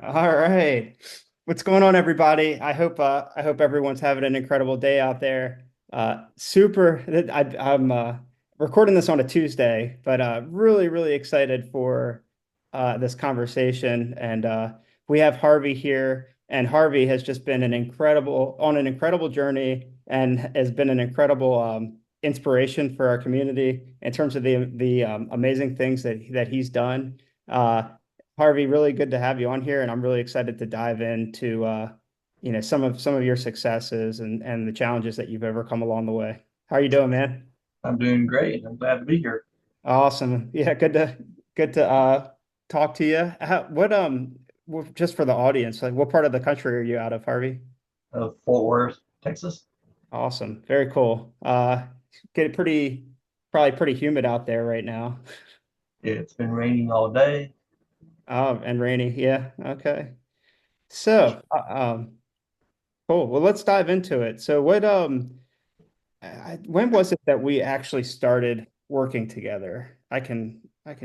All right. What's going on, everybody? I hope everyone's having an incredible day out there. Super. I'm recording this on a Tuesday, but really excited for this conversation. And we have Harvey here, and Harvey has just been an incredible journey and has been an incredible inspiration for our community in terms of the amazing things that he's done. Uh, Harvey, really good to have you on here, and I'm really excited to dive into some of your successes and the challenges that you've overcome along the way. How are you doing, man? I'm doing great. I'm glad to be here. Awesome. Yeah, good to talk to you. Just for the audience, like what part of the country are you out of, Harvey? Fort Worth, Texas. Awesome. Very cool. Get pretty probably pretty humid out there right now. It's been raining all day. Oh, and rainy. Yeah. Okay. So, cool. Well, let's dive into it. So when was it that we actually started working together? I can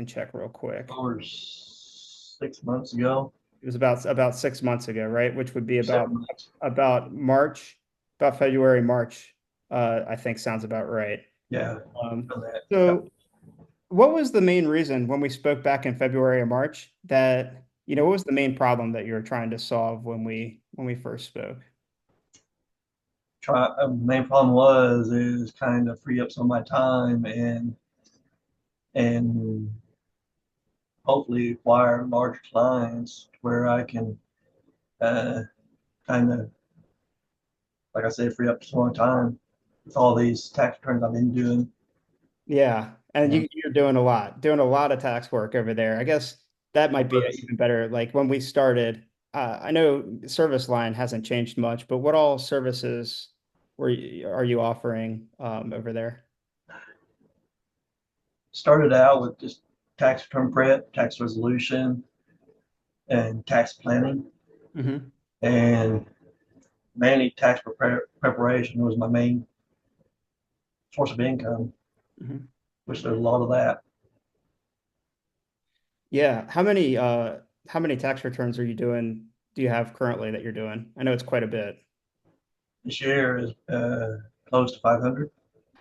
check real quick. Over 6 months ago, It was about 6 months ago, right? Which would be or about 7 months. about March, about February, March. I think sounds about right. Yeah, Um, feel that. Yeah. so what was the main reason when we spoke back in February or March that, what was the main problem that you were trying to solve when we first spoke? Main problem is kind of free up some of my time and hopefully acquire large clients where I can uh, kind of, like I said, free up some more time with all these tax returns I've been doing. Yeah, and And you're doing a lot of tax work over there. I guess that might be plus, even better. Like when we started, I know service line hasn't changed much, but what all services are you offering over there? started out with just tax return prep, tax resolution, and tax planning. Hmm. And mainly preparation was my main source of income, Hmm. which there's a lot of that. Yeah, how many tax returns do you have currently that you're doing? I know it's quite a bit. This year is close to 500.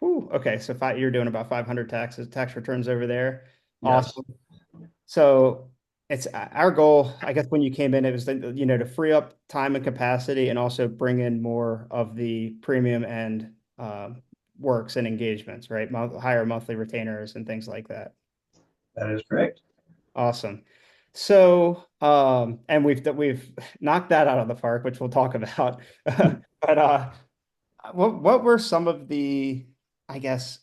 Whew, okay, so you're doing about 500 tax returns over there. Yes, Awesome. So it's our goal, I guess, when you came in, it was to free up time and capacity and also bring in more of the premium and works and engagements, right? Higher monthly retainers and things like that. that is correct. Awesome. So, and we've knocked that out of the park, which we'll talk about. But what were some of the, I guess,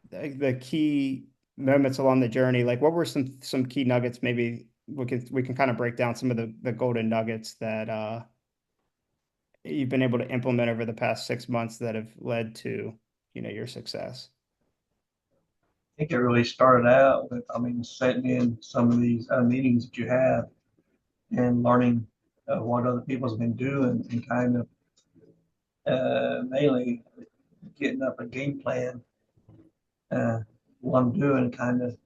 the key moments along the journey? Like, what were some key nuggets? Maybe we can kind of break down some of the golden nuggets that you've been able to implement over the past 6 months that have led to, your success. I think it really started out with, I mean, setting in some of these meetings that you have and learning what other people have been doing and kind of mainly getting up a game plan. What I'm doing, kind of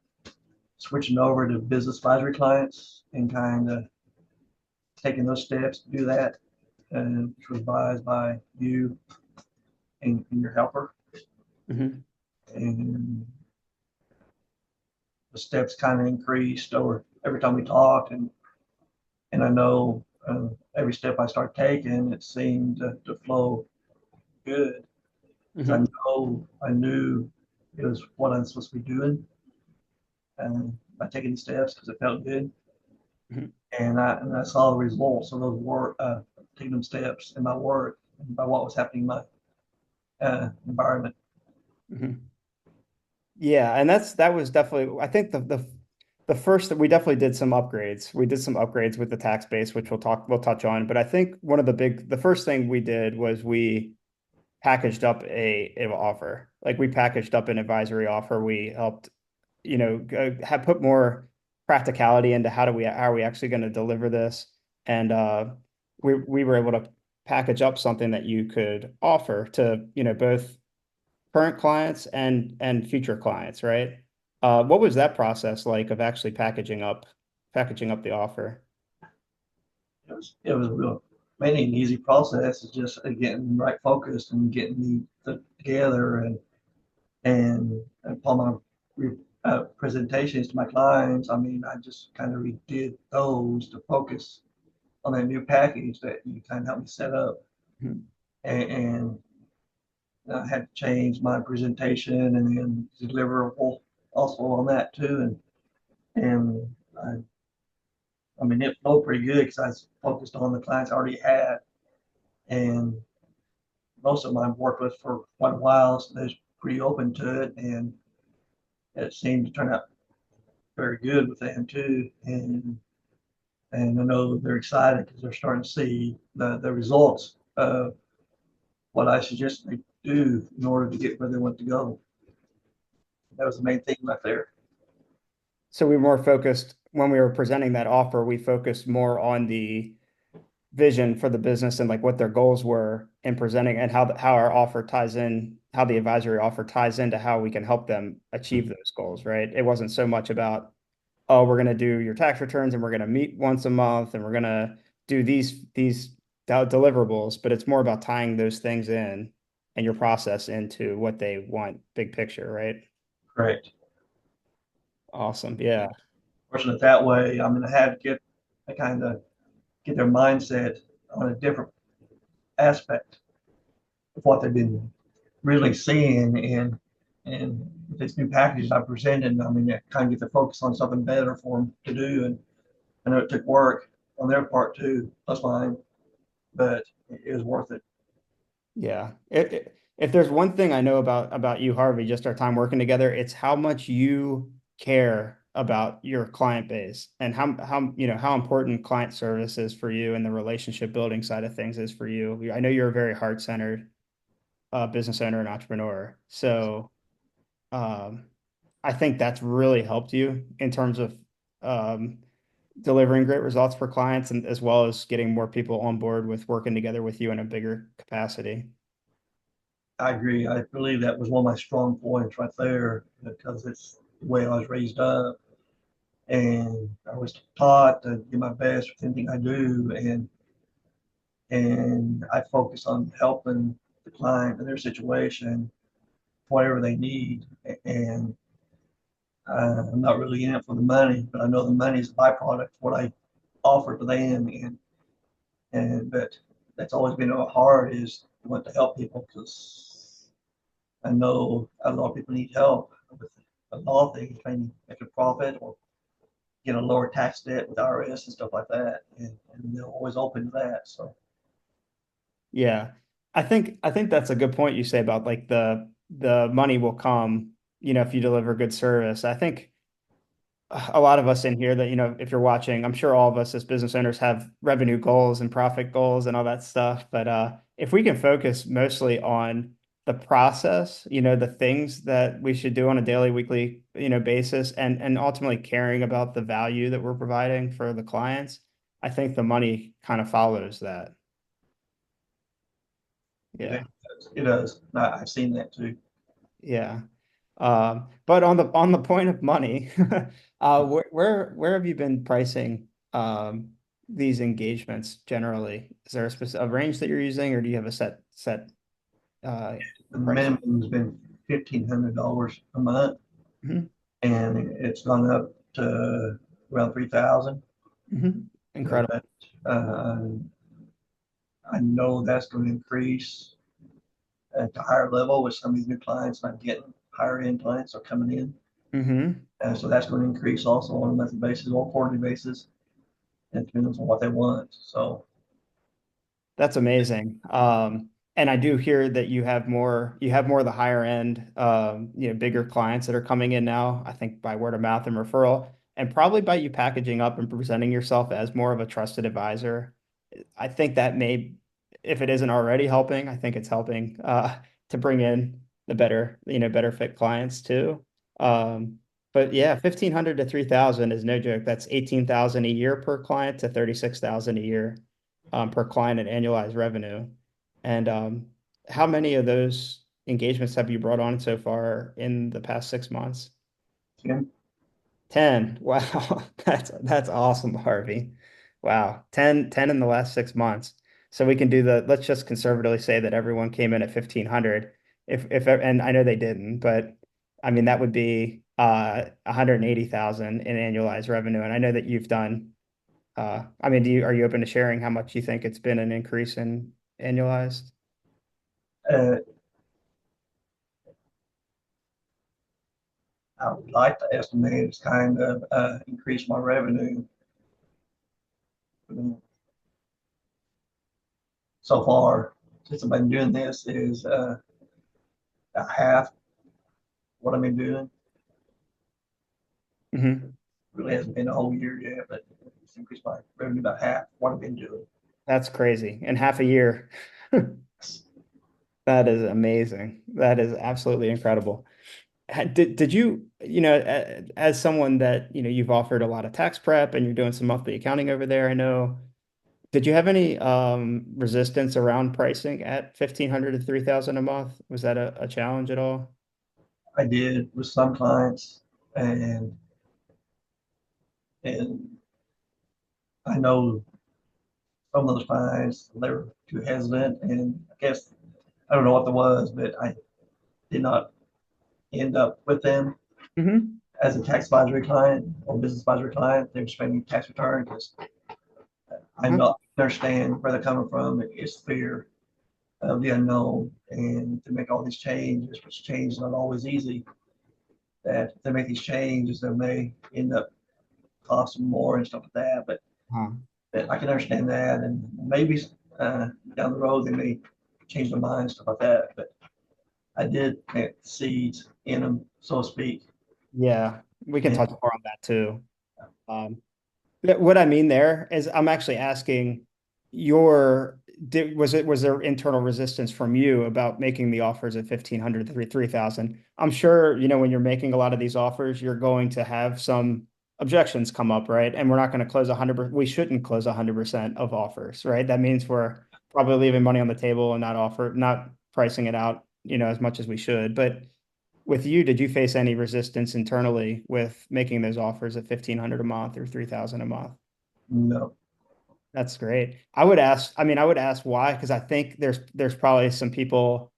switching over to business advisory clients and kind of taking those steps to do that, and which was advised by you and your helper. Hmm. And the steps kind of increased over every time we talked, and I know every step I start taking, it seemed to flow good because Hmm. I knew it was what I'm supposed to be doing, and by taking the steps because it felt good, Hmm. and I saw the results of those work taking them steps in my work and by what was happening in my environment. Hmm. Yeah, and that was definitely, I think the first that we definitely did some upgrades. We did some upgrades with the tax base, which we'll touch on. But I think the first thing we did was we packaged up a offer. Like we packaged up an advisory offer. We helped, have put more practicality into how are we actually going to deliver this. And we were able to package up something that you could offer to, both current clients and future clients, right? What was that process like of actually packaging up the offer? it was a real mainly an easy process. It's just getting right focused and getting the together and upon my presentations to my clients. I mean, I just kind of redid those to focus on that new package that you kind of helped me set up, Mhm. and I had to change my presentation and then deliverable also on that too, and I mean it flowed pretty good because I was focused on the clients I already had, and most of them I've worked with for quite a while, so they're pretty open to it, and it seemed to turn out very good with them too, and I know they're excited because they're starting to see the results of what I suggest they do in order to get where they want to go. That was the main thing right there. So we were more focused when we were presenting that offer, we focused more on the vision for the business and like what their goals were in presenting and how our offer ties in, how the advisory offer ties into how we can help them achieve those goals, right? It wasn't so much about, oh, we're going to do your tax returns and we're going to meet once a month and we're going to do these deliverables, but it's more about tying those things in and your process into what they want big picture, right? Correct. Awesome. Yeah. Fortunate that way. I mean, I had to I kind of get their mindset on a different aspect of what they've been really seeing and with these new packages I presented. I mean, it kind of get the focus on something better for them to do. And I know it took work on their part too, plus mine, but it was worth it. Yeah. If there's one thing I know about you, Harvey, just our time working together, it's how much you care about your client base and how important client service is for you and the relationship building side of things is for you. I know you're a very heart-centered business owner and entrepreneur. So um, I think that's really helped you in terms of um, delivering great results for clients and as well as getting more people on board with working together with you in a bigger capacity. I agree. I believe that was one of my strong points right there because it's the way I was raised up. And I was taught to do my best with anything I do. And I focus on helping the client in their situation, whatever they need. And I'm not really in it for the money, but I know the money is a byproduct of what I offer to them. And but that's always been hard is want to help people because I know a lot of people need help with a lot of things, trying to make a profit or get a lower tax debt with IRS and stuff like that. And they're always open to that. So Yeah. I think that's a good point you say about like the money will come, if you deliver good service. I think a lot of us in here that, if you're watching, I'm sure all of us as business owners have revenue goals and profit goals and all that stuff. But if we can focus mostly on the process, the things that we should do on a daily, weekly, basis and ultimately caring about the value that we're providing for the clients, I think the money kind of follows that. it Yeah. does. It does. I've seen that too. Yeah. But on the point of money, where have you been pricing these engagements generally? Is there a specific range that you're using, or do you have a set uh, The pricing? minimum's been $1,500 a month, Hmm. and it's gone up to around 3,000. Hmm. Incredible. But uh, I know that's going to increase at the higher level with some of these new clients I'm getting. Higher end clients are coming in. Hmm. So that's going to increase also on a monthly basis or quarterly basis. It depends on what they want. So That's amazing. And I do hear that you have more of the higher end, bigger clients that are coming in now, I think by word of mouth and referral, and probably by you packaging up and presenting yourself as more of a trusted advisor. I think that if it isn't already helping, I think it's helping to bring in the better fit clients too. Um, but yeah, 1,500 to 3,000 is no joke. That's 18,000 a year per client to 36,000 a year per client in annualized revenue. And how many of those engagements have you brought on so far in the past 6 months? Tim, 10. Wow. That's awesome, Harvey. Wow. 10 in the last 6 months. So we can do let's just conservatively say that everyone came in at 1500. And I know they didn't, but I mean, that would be 180,000 in annualized revenue. And I know that you've done, I mean, are you open to sharing how much you think it's been an increase in annualized? Uh, I would like to estimate it's kind of increased my revenue so far since I've been doing this is about half what I've been doing. Hmm. Really hasn't been a whole year yet, but it's increased my revenue about half what I've been doing. That's crazy. In half a year. That is amazing. That is absolutely incredible. Did you, as someone that, you've offered a lot of tax prep and you're doing some monthly accounting over there, I know, did you have any resistance around pricing at 1,500 to 3,000 a month? Was that a challenge at all? I did with some clients, and and I know some of those clients they were too hesitant, and I guess I don't know what there was, but I did not end up with them Hmm. as a tax advisory client or business advisory client. They were spending tax return because I Huh? not understand where they're coming from. It's fear of the unknown, and to make all these changes, which change is not always easy. That if they make these changes, they may end up costing more and stuff like that. Huh. But I can understand that, and maybe down the road they may change their mind, stuff like that. But I did plant seeds in them, so to speak. Yeah, we can And touch more on that too. Um, What I mean there is I'm actually asking was there internal resistance from you about making the offers at 1,500 to 3,000? I'm sure, when you're making a lot of these offers, you're going to have some objections come up, right? And we're not going to close 100%. We shouldn't close 100% of offers, right? That means we're probably leaving money on the table and not pricing it out, as much as we should. But with you, did you face any resistance internally with making those offers at 1,500 a month or 3,000 a month? no, That's great. I mean, I would ask why, because I think there's probably some people,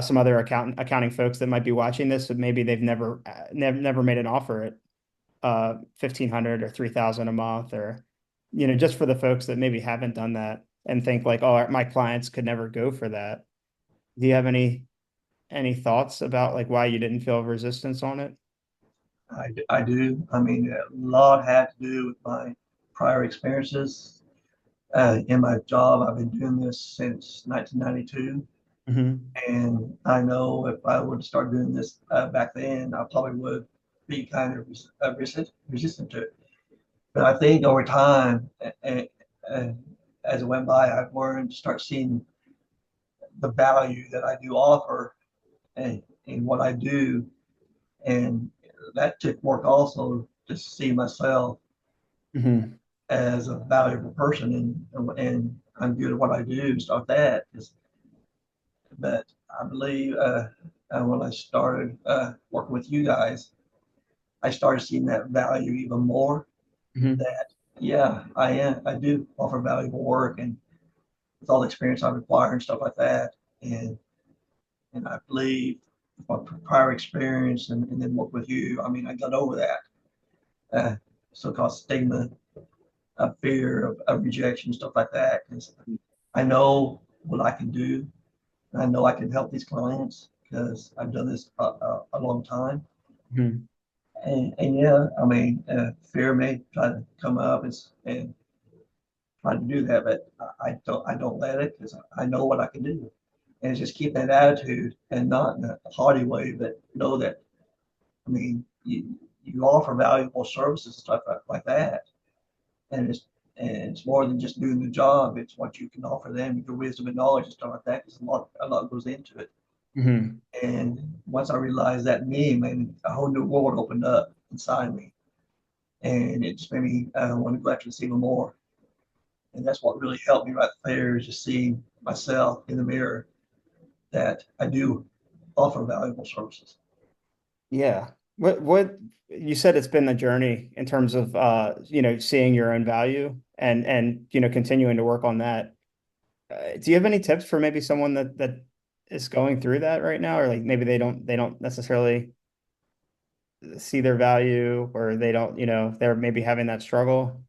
some other accounting folks that might be watching this, but maybe they've never made an offer at 1,500 or 3,000 a month, or just for the folks that maybe haven't done that and think like, oh, my clients could never go for that. Do you have any thoughts about like why you didn't feel resistance on it? I do. I mean, a lot had to do with my prior experiences in my job. I've been doing this since 1992. Hmm. And I know if I would start doing this back then, I probably would be kind of resistant to it. But I think over time, uh, as it went by, I've learned to start seeing the value that I do offer in what I do. And that took work also to see myself Hmm. as a valuable person and I'm good at what I do, stuff like that. But I believe when I started working with you guys, I started seeing that value even more. Hmm. That yeah, I am. I do offer valuable work, and with all the experience I've acquired and stuff like that, and and I believe my prior experience and then work with you. I mean, I got over that so-called stigma of fear of rejection, stuff like that. Because I know what I can do. I know I can help these clients because I've done this a long time. Hmm. And yeah, I mean, fear may try to come up and try to do that, but I don't let it because I know what I can do. And just keep that attitude and not in a haughty way, but know that, I mean, you offer valuable services and stuff like that. And it's more than just doing the job. It's what you can offer them, your wisdom and knowledge and stuff like that. Because a lot goes into it. Hmm. And once I realized that me, man, a whole new world opened up inside me, and it just made me want to go after this even more. And that's what really helped me right there is just seeing myself in the mirror that I do offer valuable services. Yeah. What you said it's been a journey in terms of seeing your own value. and continuing to work on that. Do you have any tips for maybe someone that is going through that right now, or like maybe they don't necessarily see their value, or they don't, they're maybe having that struggle?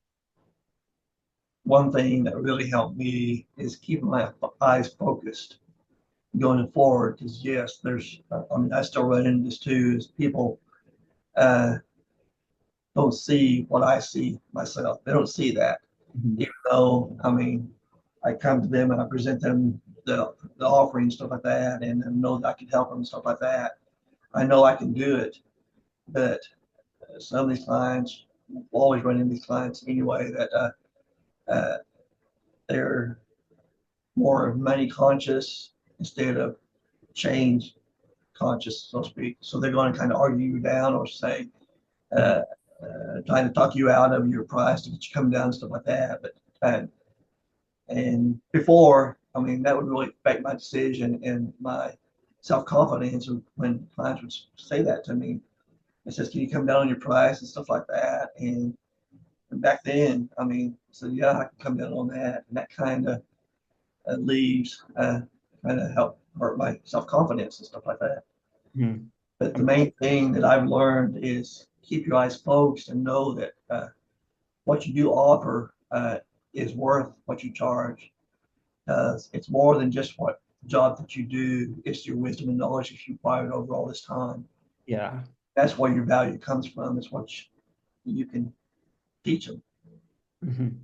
One thing that really helped me is keeping my eyes focused going forward. Because yes, I mean, I still run into this too. Is people uh, don't see what I see myself. They don't see that, Mhm. even though I mean, I come to them and I present them the offering stuff like that, and I know that I can help them and stuff like that. I know I can do it, but some of these clients, always run into these clients anyway that uh, they're more money conscious instead of change conscious, so to speak. So they're going to kind of argue you down or say, uh, trying to talk you out of your price to get you come down and stuff like that. But and before, I mean, that would really affect my decision and my self confidence when clients would say that to me. It says, "Can you come down on your price and stuff like that?" And back then, I mean, so yeah, I can come down on that, and that kind of leaves kind of help hurt my self confidence and stuff like that. Mhm. But the main thing that I've learned is keep your eyes focused and know that what you do offer is worth what you charge. It's more than just what job that you do. It's your wisdom and knowledge that you acquired over all this time. Yeah. That's where your value comes from. It's what you can teach them. Mhm.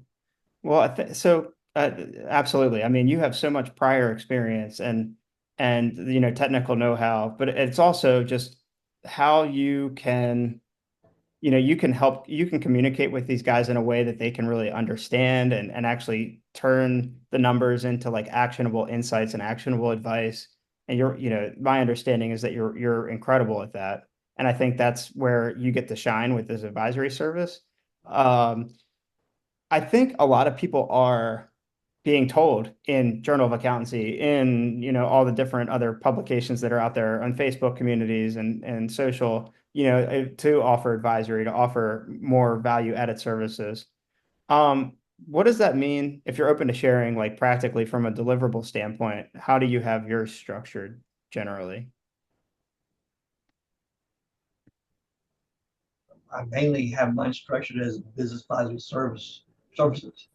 Well, so absolutely. I mean, you have so much prior experience and technical know-how, but it's also just how you can, you can communicate with these guys in a way that they can really understand and actually turn the numbers into like actionable insights and actionable advice. And my understanding is that you're incredible at that. And I think that's where you get to shine with this advisory service. Um, I think a lot of people are being told in Journal of Accountancy, in all the different other publications that are out there on Facebook communities and social, to offer advisory, to offer more value added services. Um, what does that mean if you're open to sharing, like practically from a deliverable standpoint? How do you have yours structured generally? I mainly have mine structured as business advisory services.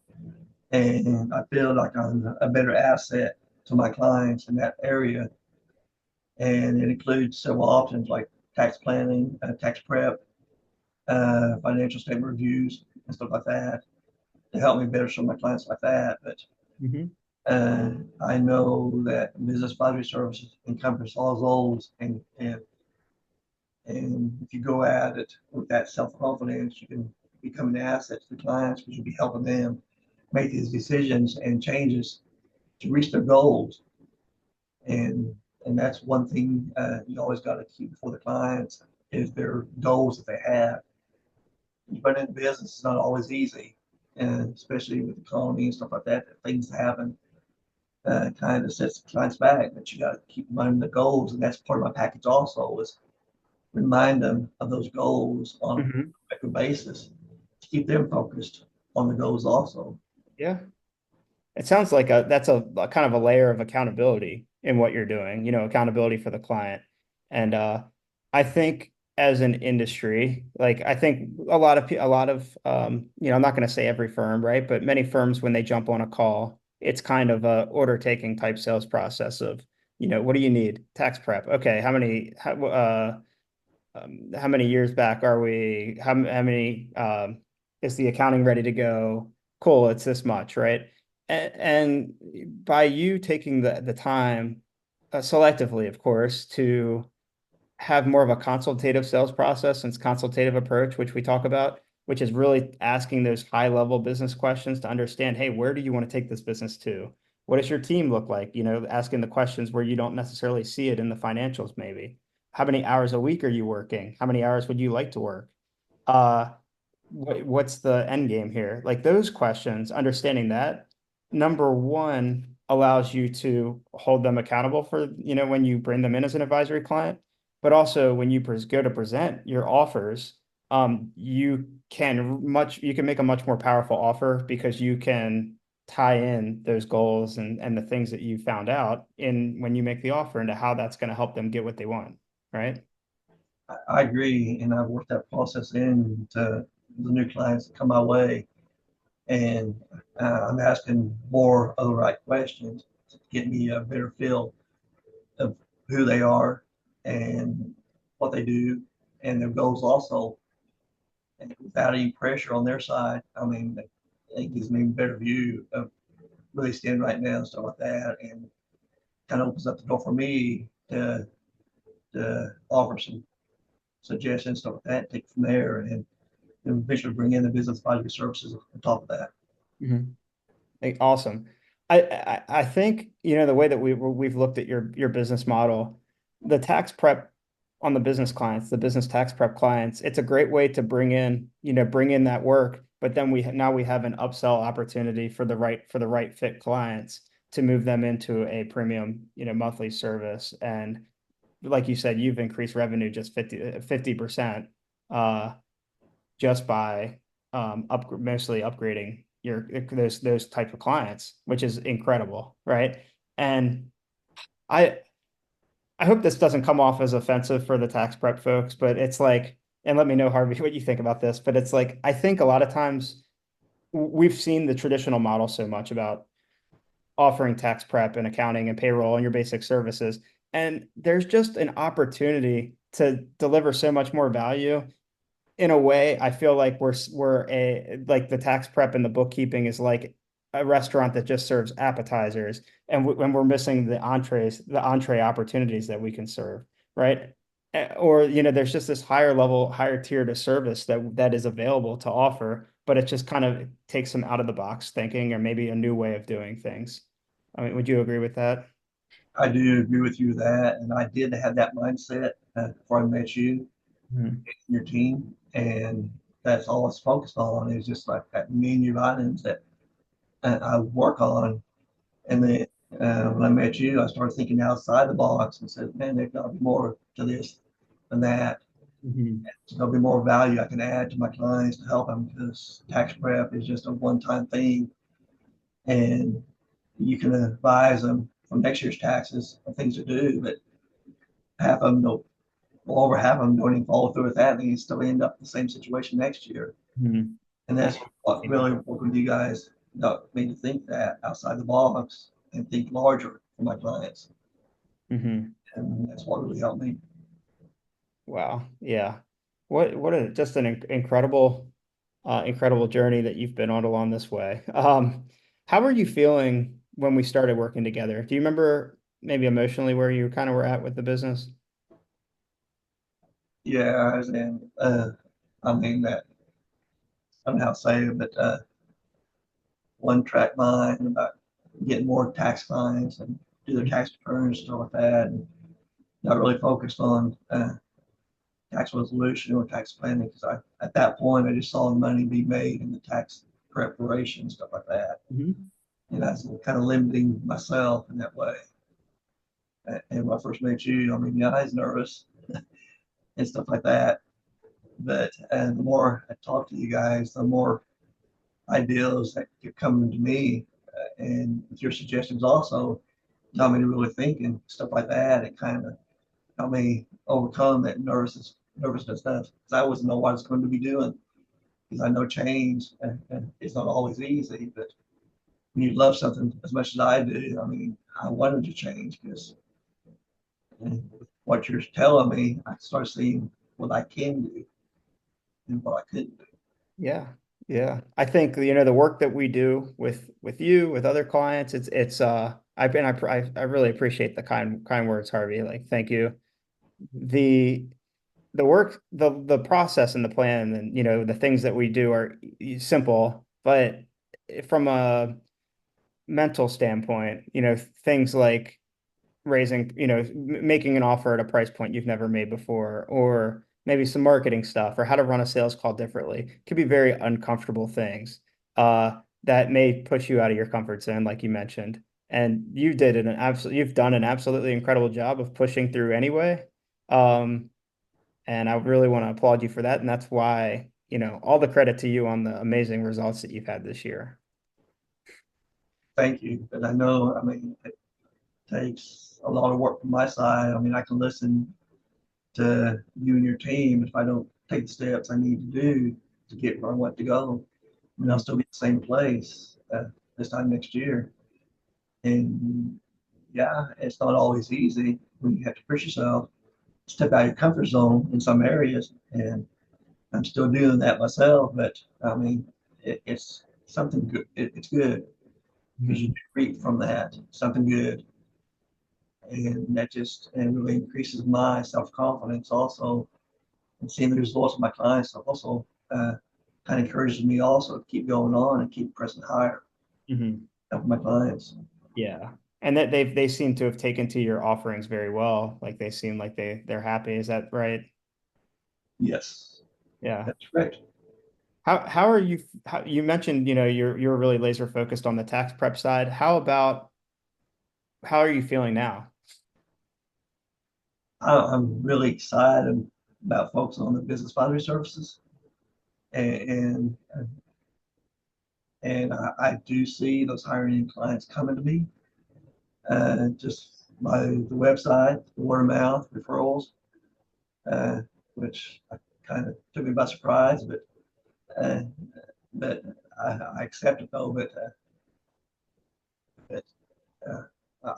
And I feel like I'm a better asset to my clients in that area. And it includes several options like tax planning, tax prep, financial statement reviews, and stuff like that to help me better serve my clients like that. But Hmm. I know that business advisory services encompass all those, and if you go at it with that self confidence, you can become an asset to the clients because you'll be helping them make these decisions and changes to reach their goals. And and that's one thing you always got to keep before the clients is their goals that they have. But in business, it's not always easy, and especially with the economy and stuff like that. That things happen kind of sets the clients back. But you got to keep reminding them the goals, and that's part of my package also is remind them of those goals on a Hmm. regular basis to keep them focused on the goals also. Yeah. It sounds like that's a kind of a layer of accountability in what you're doing, accountability for the client. And I think as an industry, like I think I'm not going to say every firm, right? But many firms when they jump on a call, it's kind of a order taking type sales process of, what do you need? Tax prep. Okay, how many years back are we? How many is the accounting ready to go? Cool, it's this much, right? And by you taking the time, selectively, of course, to have more of a consultative sales process and consultative approach, which we talk about, which is really asking those high level business questions to understand, hey, where do you want to take this business to? What does your team look like? Asking the questions where you don't necessarily see it in the financials, maybe. How many hours a week are you working? How many hours would you like to work? Uh, what's the end game here? Like those questions, understanding that, number one, allows you to hold them accountable for, when you bring them in as an advisory client, but also when you go to present your offers, you can make a much more powerful offer because you can tie in those goals and the things that you found out in when you make the offer into how that's going to help them get what they want, right? I agree, and I've worked that process into the new clients that come my way, and I'm asking more of the right questions to get me a better feel of who they are and what they do and their goals also, and without any pressure on their side. I mean, it gives me a better view of where they stand right now and stuff like that, and kind of opens up the door for me to offer some suggestions, stuff like that, take it from there, and eventually bring in the business advisory services on top of that. Mhm. Awesome. I think, the way that we've looked at your business model, the tax prep on the business clients, the business tax prep clients, it's a great way to bring in that work, but then now we have an upsell opportunity for the right fit clients to move them into a premium, monthly service. And like you said, you've increased revenue just 50% uh just by mostly upgrading those type of clients, which is incredible, right? And I I hope this doesn't come off as offensive for the tax prep folks, but it's like, and let me know, Harvey, what you think about this. But it's like I think a lot of times we've seen the traditional model so much about offering tax prep and accounting and payroll and your basic services. And there's just an opportunity to deliver so much more value in a way. I feel like we're a like the tax prep and the bookkeeping is like a restaurant that just serves appetizers, and when we're missing the entree opportunities that we can serve, right? Or there's just this higher level, higher tier to service that is available to offer, but it just kind of takes some out of the box thinking or maybe a new way of doing things. I mean, would you agree with that? I do agree with you with that, and I did have that mindset before I met you Mhm. and your team, and that's all it's focused on is just like that menu of items that I work on. And then when I met you, I started thinking outside the box and said, man, there's got to be more to this than that. Mhm. There'll be more value I can add to my clients to help them, because tax prep is just a one-time thing, and you can advise them for next year's taxes and things to do, but half of them don't, well, over half of them don't even follow through with that, and you still end up in the same situation next year. Mhm. And that's what really worked with you guys got me to think that outside the box and think larger for my clients. Mhm. And that's what really helped me. Wow. Yeah. What a just an incredible journey that you've been on along this way. How were you feeling when we started working together? Do you remember maybe emotionally where you kind of were at with the business? Yeah, and I mean that, I don't know how to say it, but one track mind about getting more tax clients and do their tax returns, stuff like that, and not really focused on tax resolution or tax planning, because I at that point I just saw money be made in the tax preparation, stuff like that. Mhm. And I was kind of limiting myself in that way. And when I first met you, I mean, yeah, I was nervous and stuff like that. But the more I talked to you guys, the more ideas that kept coming to me, and with your suggestions also got me to really think and stuff like that. It kind of helped me overcome that nervousness stuff, because I wasn't know what I was going to be doing, because I know change and it's not always easy. But when you love something as much as I do, I mean, I wanted to change, because what you're telling me, I start seeing what I can do and what I couldn't do. Yeah. Yeah. I think, the work that we do with you, with other clients, it's I really appreciate the kind words, Harvey. Like, thank you. The the process and the plan and the things that we do are simple, but from a mental standpoint, things like raising, making an offer at a price point you've never made before, or maybe some marketing stuff, or how to run a sales call differently, could be very uncomfortable things that may push you out of your comfort zone, like you mentioned. And you've done an absolutely incredible job of pushing through anyway. Um, And I really want to applaud you for that. And that's why, all the credit to you on the amazing results that you've had this year. Thank you. But I know, I mean, it takes a lot of work from my side. I mean, I can listen to you and your team if I don't take the steps I need to do to get where I want to go. I mean, I'll Mhm. still be in the same place this time next year. And yeah, it's not always easy when you have to push yourself, step out of your comfort zone in some areas. And I'm still doing that myself, but I mean, it's something good. It's good because you Mhm. reap from that something good, and that just and really increases my self confidence also, and seeing the results of my clients also kind of encourages me also to keep going on and keep pressing higher, Mhm. helping my clients. Yeah. And that they seem to have taken to your offerings very well. Like they seem like they're happy. Is that right? Yes, Yeah. that's correct. How are you how you mentioned, you're really laser focused on the tax prep side. How are you feeling now? I'm really excited about focusing on the business advisory services, and I do see those hiring clients coming to me just by the website, the word of mouth, referrals, uh, which kind of took me by surprise, uh, but I accept it though. But uh,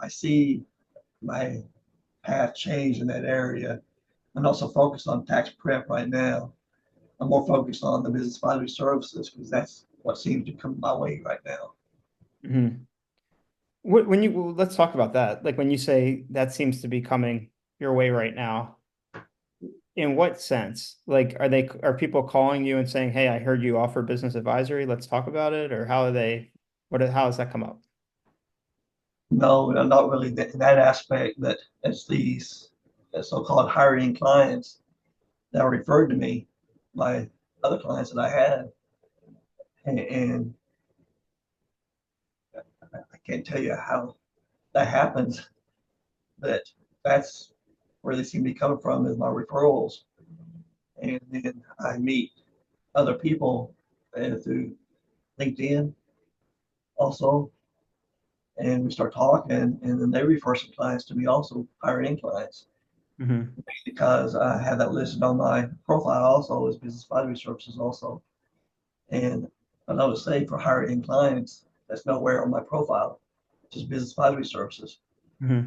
I see my path change in that area. I'm also focused on tax prep right now. I'm more focused on the business advisory services because that's what seems to come my way right now. Mhm. When you well, let's talk about that. Like when you say that seems to be coming your way right now, in what sense? Like are people calling you and saying, "Hey, I heard you offer business advisory. Let's talk about it," or how does that come up? No, not really in that aspect, but it's these so-called hiring clients that were referred to me by other clients that I had. And I can't tell you how that happens, but that's where they seem to be coming from is my referrals. And then I meet other people through LinkedIn also, and we start talking, and then they refer some clients to me also, hiring clients, Hmm. because I have that listed on my profile also as business advisory services also. And I know to say for hiring clients, that's nowhere on my profile, just business advisory services. Hmm.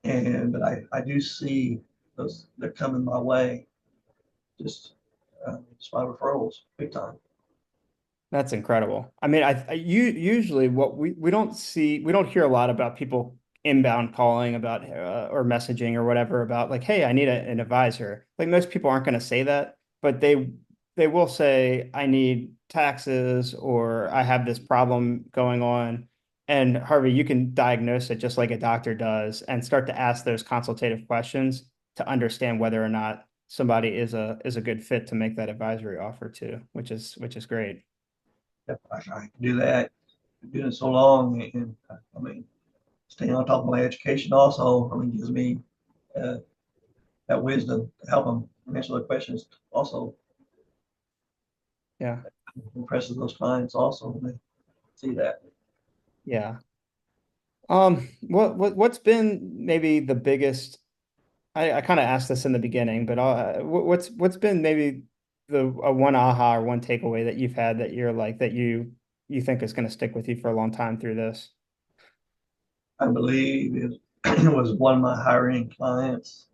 And but I do see those they're coming my way, just by referrals, big time. That's incredible. I mean, you usually what we don't hear a lot about people inbound calling about or messaging or whatever about like, hey, I need an advisor. Like most people aren't going to say that, but they will say, I need taxes or I have this problem going on. And Harvey, you can diagnose it just like a doctor does and start to ask those consultative questions to understand whether or not somebody is a good fit to make that advisory offer to, which is great. I can do that. I've been doing it so long, and I mean, staying on top of my education also, I mean, gives me uh, that wisdom to help them answer the questions. Also, Yeah. impresses those clients also when they see that. Yeah. What's been maybe the biggest? I kind of asked this in the beginning, but what's been maybe the one aha or one takeaway that you've had that you're like that you think is going to stick with you for a long time through this? I believe it was one of my hiring clients,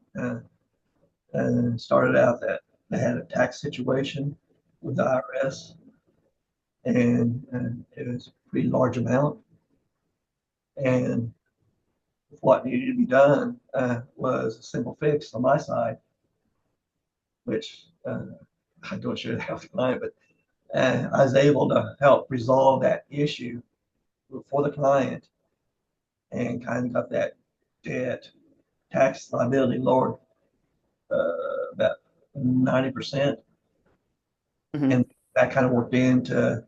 and started out that they had a tax situation with the IRS, and it was a pretty large amount. And what needed to be done was a simple fix on my side, which I don't share that with the client, but I was able to help resolve that issue for the client and kind of got that debt tax liability lowered about 90%. And Hmm. that kind of worked into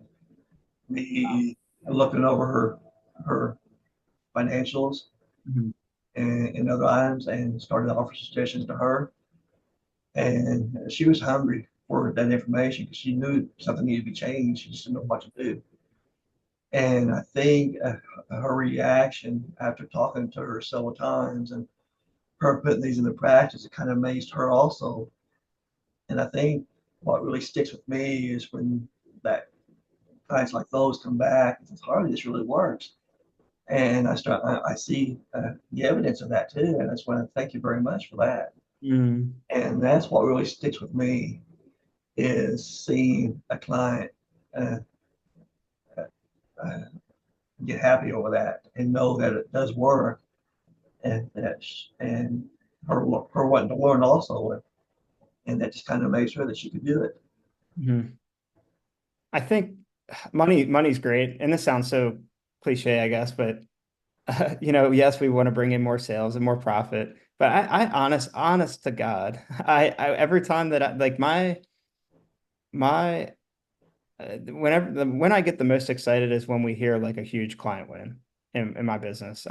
me looking over her financials Hmm. and other items and started to offer suggestions to her. And she was hungry for that information because she knew something needed to be changed. She just didn't know what to do. And I think her reaction after talking to her several times and her putting these into practice, it kind of amazed her also. And I think what really sticks with me is when that clients like those come back and says, Harvey, this really works. And I see the evidence of that too. And I just want to thank you very much for that. Mm, And that's what really sticks with me is seeing a client uh, uh, get happy over that and know that it does work and her wanting to learn also and that just kind of made sure that she could do it. mhm. I think money's great, and this sounds so cliche, I guess, but yes, we want to bring in more sales and more profit. But honest to God, every time that I like my when I get the most excited is when we hear like a huge client win in my business.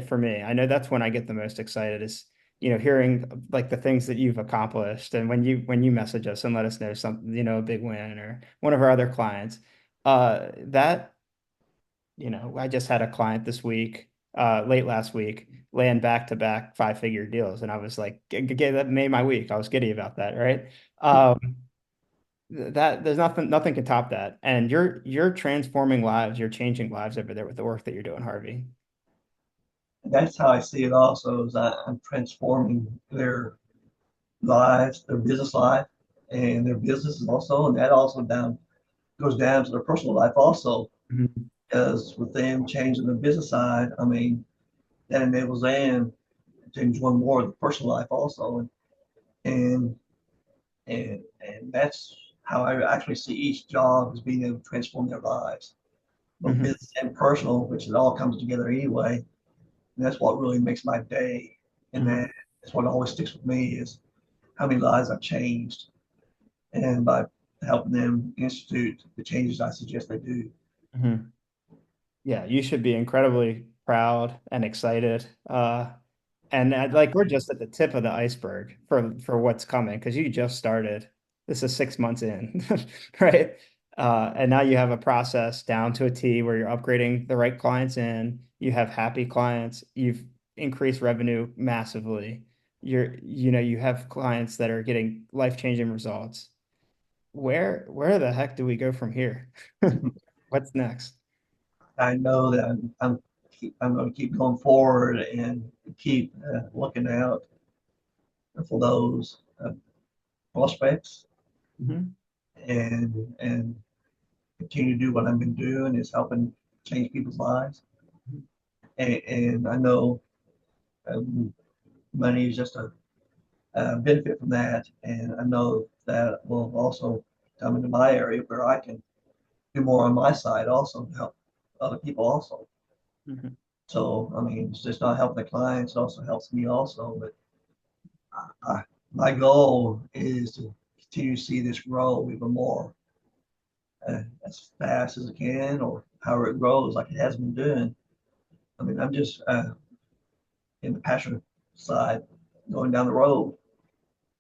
For me, I know that's when I get the most excited is, hearing like the things that you've accomplished. And when you message us and let us know something, a big win or one of our other clients, that, I just had a client this week, late last week, land back-to-back five-figure deals. And I was like, that made my week. I was giddy about that, right? That there's nothing can top that. And you're transforming lives, you're changing lives over there with the work that you're doing, Harvey. And that's how I see it also is I'm transforming their lives, their business life, and their businesses also, and that also down goes down to their personal life also. Mhm. Because with them changing the business side, I mean, that enables them to enjoy more of the personal life also, and and that's how I actually see each job as being able to transform their lives, both Mhm. business and personal, which it all comes together anyway. And that's what really makes my day, and Mhm. that's what always sticks with me is how many lives I've changed, and by helping them institute the changes I suggest they do. Mhm. Yeah, you should be incredibly proud and excited. And like we're just at the tip of the iceberg for what's coming because you just started. This is 6 months in, right? And now you have a process down to a T where you're upgrading the right clients in. You have happy clients. You've increased revenue massively. You have clients that are getting life-changing results. Where the heck do we go from here? What's next? I know that I'm going to keep going forward and keep looking out for those prospects Mhm. and continue to do what I've been doing is helping change people's lives. And I know um, money is just a benefit from that, and I know that will also come into my area where I can do more on my side also to help other people also. Mhm. So I mean, it's just not helping the clients; it also helps me also. But I, my goal is to continue to see this grow even more as fast as it can, or however it grows, like it has been doing. I mean, I'm just in the passion side, going down the road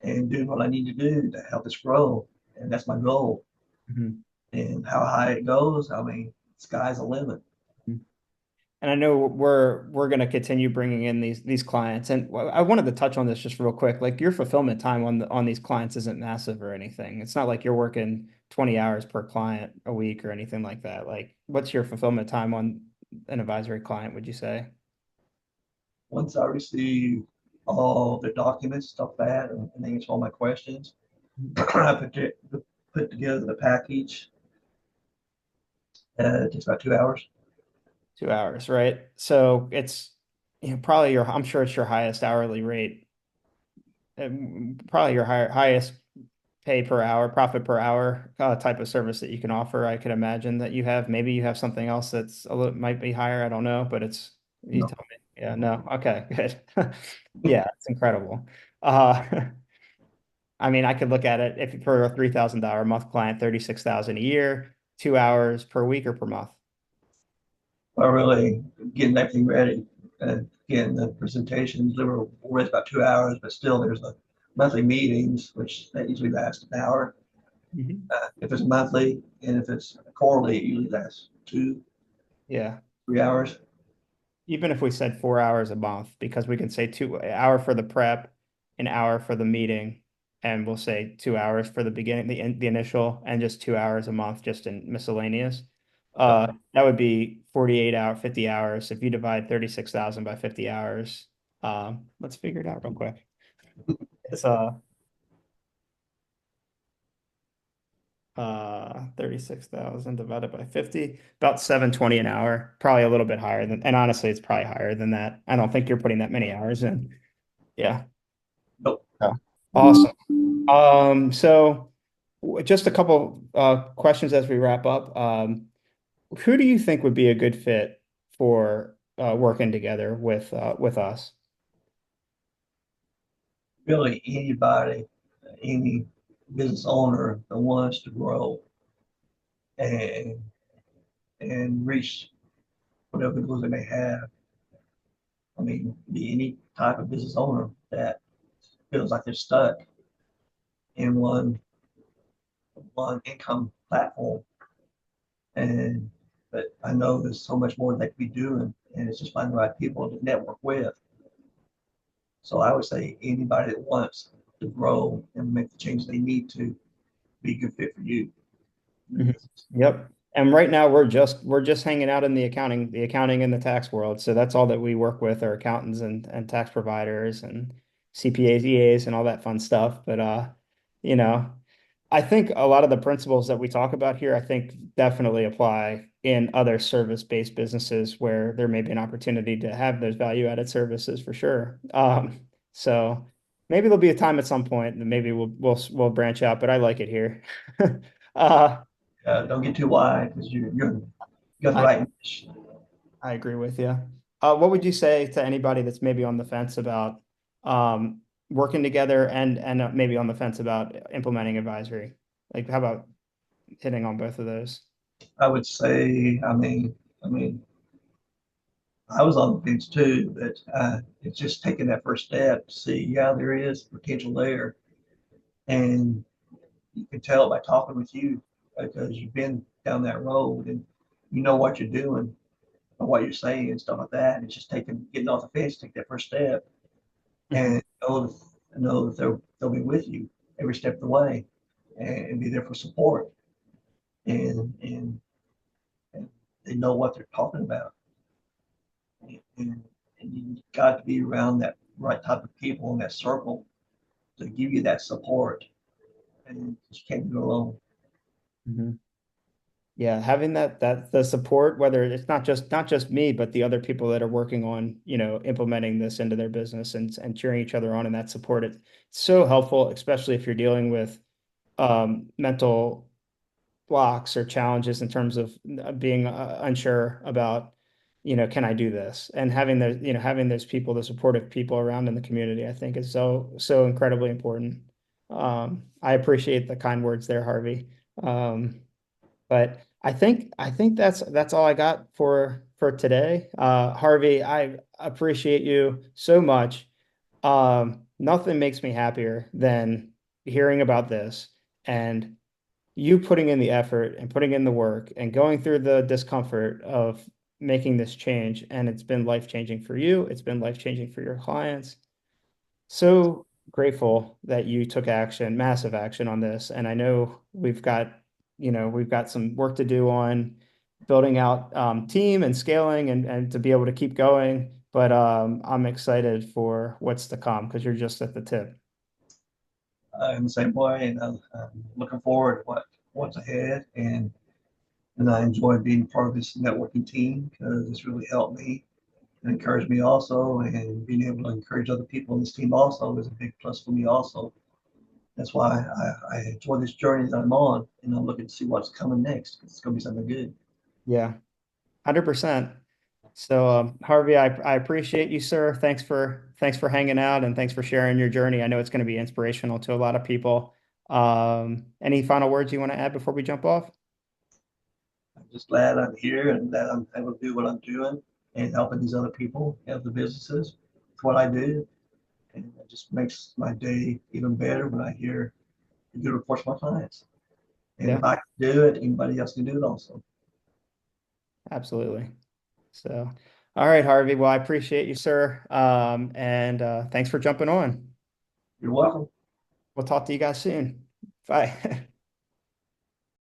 and doing what I need to do to help this grow, and that's my goal. Mhm. And how high it goes, I mean, sky's the limit. Mhm. And I know we're going to continue bringing in these clients. And I wanted to touch on this just real quick. Like your fulfillment time on these clients isn't massive or anything. It's not like you're working 20 hours per client a week or anything like that. Like what's your fulfillment time on an advisory client, would you say? Once I receive all the documents, stuff that, and answer all my questions, I put together the package. It takes about 2 hours. 2 hours, right? So it's probably I'm sure it's your highest hourly rate, probably your highest pay per hour, profit per hour type of service that you can offer. I could imagine that you have. Maybe you have something else that's a little might be higher. I don't know, but you No, tell me. Yeah, no. Okay, good. Yeah, it's incredible. Uh, I mean, I could look at it if for a $3,000 a month client, 36,000 a year, 2 hours per week or per month. I really getting everything ready and getting the presentations. They were already about 2 hours, but still, there's monthly meetings, which that usually lasts an hour. Mhm. If it's monthly and if it's quarterly, it usually lasts two, Yeah. 3 hours. Even if we said 4 hours a month, because we can say 2 hour for the prep, an hour for the meeting, and we'll say 2 hours for the beginning, the initial, and just 2 hours a month just in miscellaneous. That would be 48 hour, 50 hours. If you divide 36,000 by 50 hours, let's figure it out real quick. It's 36,000 divided by 50, about 720 an hour, probably a little bit higher than, and honestly, it's probably higher than that. I don't think you're putting that many hours in. Yeah. Nope. Yeah. Awesome. So just a couple questions as we wrap up. Who do you think would be a good fit for working together with us? Really anybody, any business owner that wants to grow and reach whatever goals they may have. I mean, be any type of business owner that feels like they're stuck in one income platform. And but I know there's so much more they could be doing, and it's just finding the right people to network with. So I would say anybody that wants to grow and make the change they need to be a good fit for you in the Mhm. business. Yep. And right now we're just hanging out in the accounting and the tax world. So that's all that we work with are accountants and tax providers and CPAs, EAs and all that fun stuff. But you know, I think a lot of the principles that we talk about here, I think definitely apply in other service-based businesses where there may be an opportunity to have those value-added services for sure. So maybe there'll be a time at some point that maybe we'll branch out, but I like it here. Uh, Don't get too wide because you got the I right niche. I agree with you. What would you say to anybody that's maybe on the fence about working together and maybe on the fence about implementing advisory? Like, how about hitting on both of those? I would say, I mean, I was on the fence too, but it's just taking that first step to see, yeah, there is potential there, and you can tell by talking with you because you've been down that road and you know what you're doing and what you're saying and stuff like that. And it's just getting off the fence, take that first step, Mhm. and know that they'll be with you every step of the way and be there for support and and they know what they're talking about. And, and you got to be around that right type of people in that circle to give you that support. And you can't do it alone. Mhm. Yeah, having that the support, whether it's not just me, but the other people that are working on, implementing this into their business and cheering each other on and that support, it's so helpful, especially if you're dealing with mental blocks or challenges in terms of being unsure about, can I do this? And having those people, the supportive people around in the community, I think is so incredibly important. I appreciate the kind words there, Harvey. But I think that's all I got for today. Harvey, I appreciate you so much. Nothing makes me happier than hearing about this and you putting in the effort and putting in the work and going through the discomfort of making this change. And it's been life-changing for you. It's been life-changing for your clients. So grateful that you took action, massive action on this. And I know we've got some work to do on building out team and scaling and to be able to keep going. But I'm excited for what's to come because you're just at the tip. In the same way, and I'm looking forward to what's ahead. And I enjoy being part of this networking team because it's really helped me and encouraged me also. And being able to encourage other people in this team also is a big plus for me also. That's why I enjoy this journey that I'm on, and I'm looking to see what's coming next. It's going to be something good. Yeah, 100%. So, Harvey, I appreciate you, sir. Thanks for hanging out and thanks for sharing your journey. I know it's going to be inspirational to a lot of people. Any final words you want to add before we jump off? I'm just glad I'm here and that I'm able to do what I'm doing and helping these other people have the businesses. It's what I do. And it just makes my day even better when I hear good reports from my clients. And if Yeah, I can do it, anybody else can do it also. absolutely. So, all right, Harvey. Well, I appreciate you, sir. And thanks for jumping on. You're welcome. We'll talk to you guys soon. Bye.